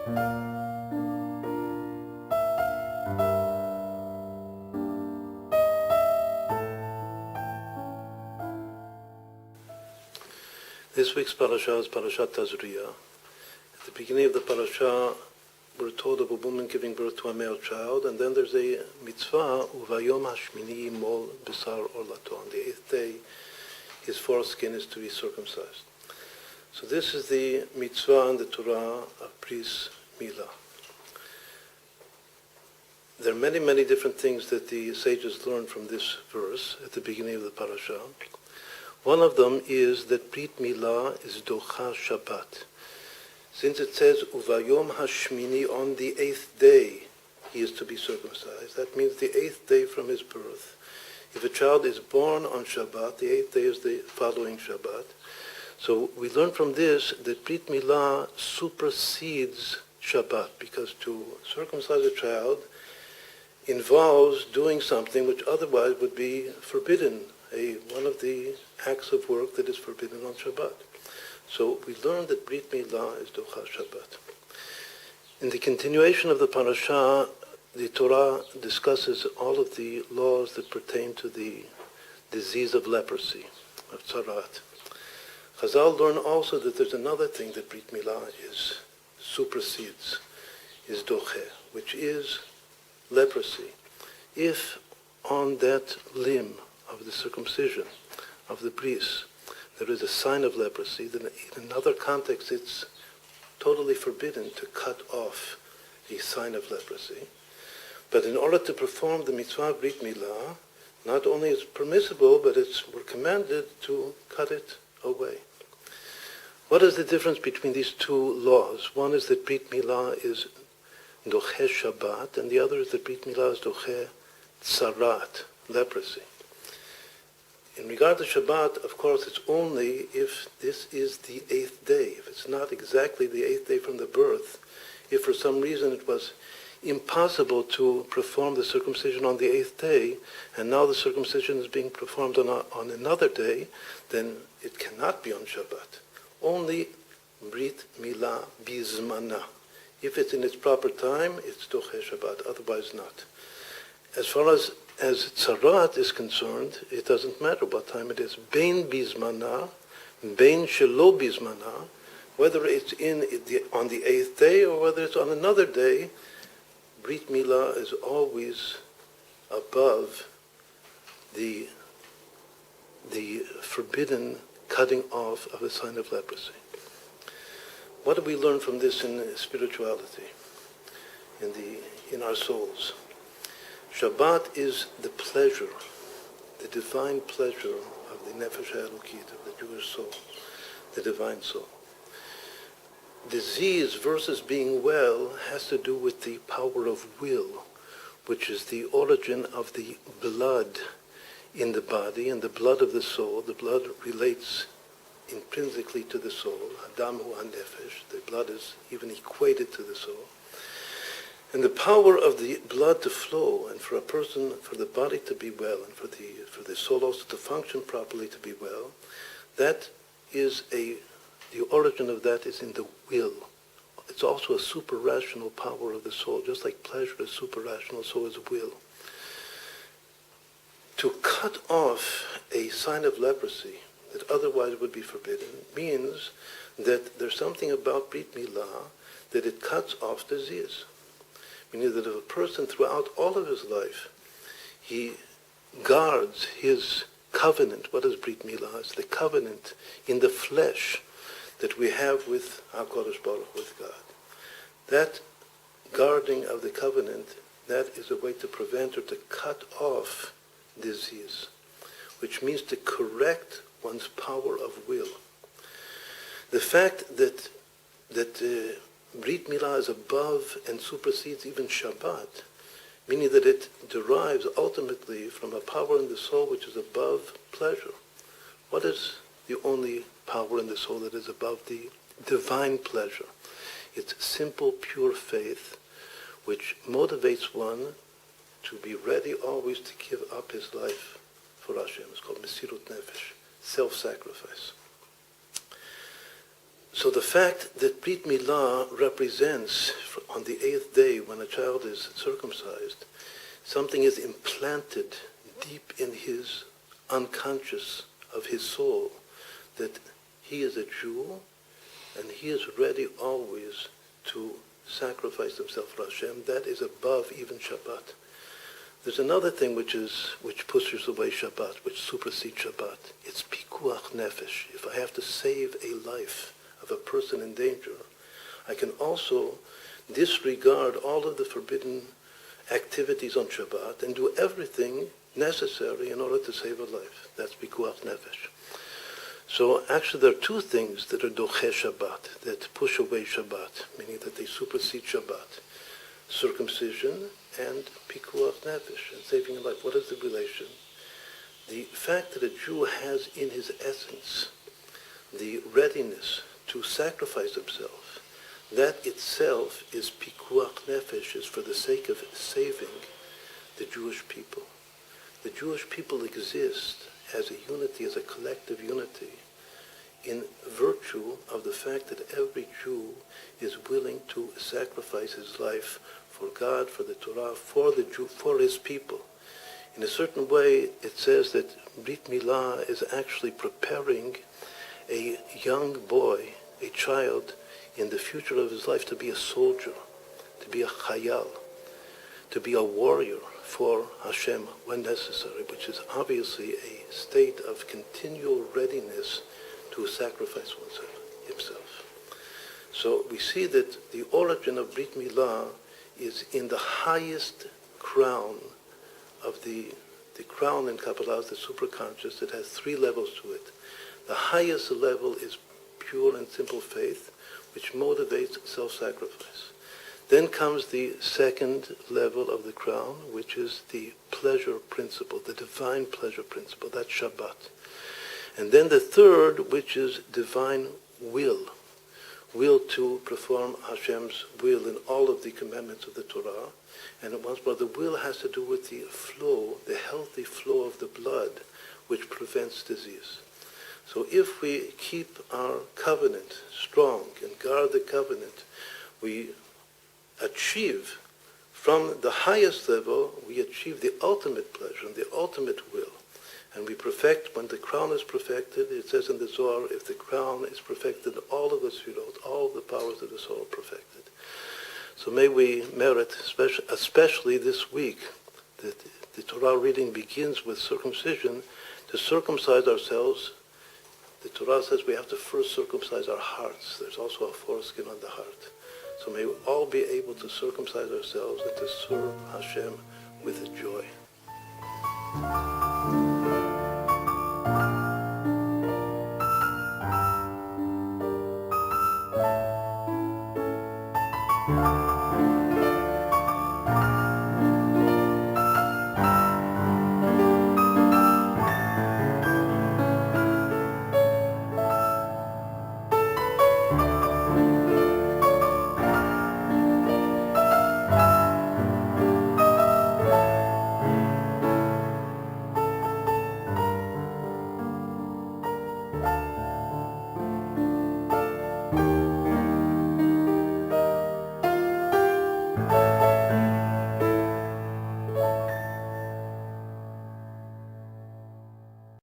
This week's parasha is PARASHAT TAZRÍA. At the beginning of the parasha, we're told of a woman giving birth to a male child, and then there's a mitzvah, Uvayom hashmini mol besar orlato. On the 8th day, his foreskin is to be circumcised. So this is the mitzvah in the Torah of bris milah. There are many, many different things that the sages learned from this verse at the beginning of the parasha. One of them is that Brit Milah is Docha Shabbat. Since it says, Uvayom Hashmini, on the 8th day he is to be circumcised, that means the 8th day from his birth. If a child is born on Shabbat, the 8th day is the following Shabbat. So we learn from this that Brit Milah supersedes Shabbat, because to circumcise a child involves doing something which otherwise would be forbidden, one of the acts of work that is forbidden on Shabbat. So we learn that Brit Milah is Docha Shabbat. In the continuation of the parasha, the Torah discusses all of the laws that pertain to the disease of leprosy, of tzarat. Chazal learn also that there's another thing that Brit Milah supersedes, is Doche, which is leprosy. If on that limb of the circumcision of the bris there is a sign of leprosy, then in another context it's totally forbidden to cut off the sign of leprosy. But in order to perform the mitzvah of Brit Milah, not only is it permissible, but we're commanded to cut it away. What is the difference between these two laws? One is that Brit Milah is Doche Shabbat, and the other is that Brit Milah is Doche Tzarat, leprosy. In regard to Shabbat, of course, it's only if this is the 8th day. If it's not exactly the 8th day from the birth, if for some reason it was impossible to perform the circumcision on the 8th day, and now the circumcision is being performed on another day, then it cannot be on Shabbat. Only Brit Milah Bizmana. If it's in its proper time, it's Doche Shabbat, otherwise not. As far as tzarat is concerned, it doesn't matter what time it is. Bein bizmana, bein shelo bizmana, whether it's on the 8th day or whether it's on another day, Brit Milah is always above the forbidden cutting off of a sign of leprosy. What do we learn from this in spirituality, in our souls? Shabbat is the pleasure, the divine pleasure of the Nefesh HaElokit, of the Jewish soul, the divine soul. Disease versus being well has to do with the power of will, which is the origin of the blood in the body and the blood of the soul. The blood relates intrinsically to the soul. Adam hu hanefesh. The blood is even equated to the soul. And the power of the blood to flow, and for a person, for the body to be well, and for the soul also to function properly, to be well, that is the origin of that is in the will. It's also a super-rational power of the soul. Just like pleasure is super-rational, so is will. To cut off a sign of leprosy that otherwise would be forbidden means that there's something about Brit Milah that it cuts off disease. Meaning that if a person throughout all of his life, he guards his covenant. What is Brit Milah? It's the covenant in the flesh that we have with HaKadosh Baruch, with God. That guarding of the covenant, that is a way to prevent or to cut off disease, which means to correct one's power of will. The fact that Brit Milah is above and supersedes even Shabbat, meaning that it derives ultimately from a power in the soul which is above pleasure. What is the only power in the soul that is above the divine pleasure? It's simple, pure faith, which motivates one to be ready always to give up his life for Hashem. It's called Mesirut Nefesh, self-sacrifice. So the fact that Brit Milah represents, on the 8th day when a child is circumcised, something is implanted deep in his unconscious of his soul, that he is a Jew, and he is ready always to sacrifice himself for Hashem. That is above even Shabbat. There's another thing which pushes away Shabbat, which supersedes Shabbat. It's pikuach nefesh. If I have to save a life of a person in danger, I can also disregard all of the forbidden activities on Shabbat and do everything necessary in order to save a life. That's pikuach nefesh. So actually there are two things that are doche Shabbat, that push away Shabbat, meaning that they supersede Shabbat. Circumcision and pikuach nefesh, and saving a life. What is the relation? The fact that a Jew has in his essence the readiness to sacrifice himself, that itself is pikuach nefesh, is for the sake of saving the Jewish people. The Jewish people exist as a unity, as a collective unity, in virtue of the fact that every Jew is willing to sacrifice his life for God, for the Torah, for the Jew, for his people. In a certain way, it says that Brit Milah is actually preparing a young boy, a child, in the future of his life to be a soldier, to be a chayal, to be a warrior for Hashem when necessary, which is obviously a state of continual readiness to sacrifice himself. So we see that the origin of Brit Milah is in the highest crown of the crown in Kabbalah is the superconscious. It has 3 levels to it. The highest level is pure and simple faith, which motivates self-sacrifice. Then comes the second level of the crown, which is the pleasure principle, the divine pleasure principle. That's Shabbat. And then the third, which is divine will to perform Hashem's will in all of the commandments of the Torah. And once more, the will has to do with the flow, the healthy flow of the blood, which prevents disease. So if we keep our covenant strong and guard the covenant, we achieve, from the highest level, we achieve the ultimate pleasure and the ultimate will. And we perfect, when the crown is perfected, it says in the Zohar, if the crown is perfected, all of the sfirot, all of the powers of the soul are perfected. So may we merit, especially this week, that the Torah reading begins with circumcision, to circumcise ourselves. The Torah says we have to first circumcise our hearts. There's also a foreskin on the heart. So may we all be able to circumcise ourselves and to serve Hashem with joy.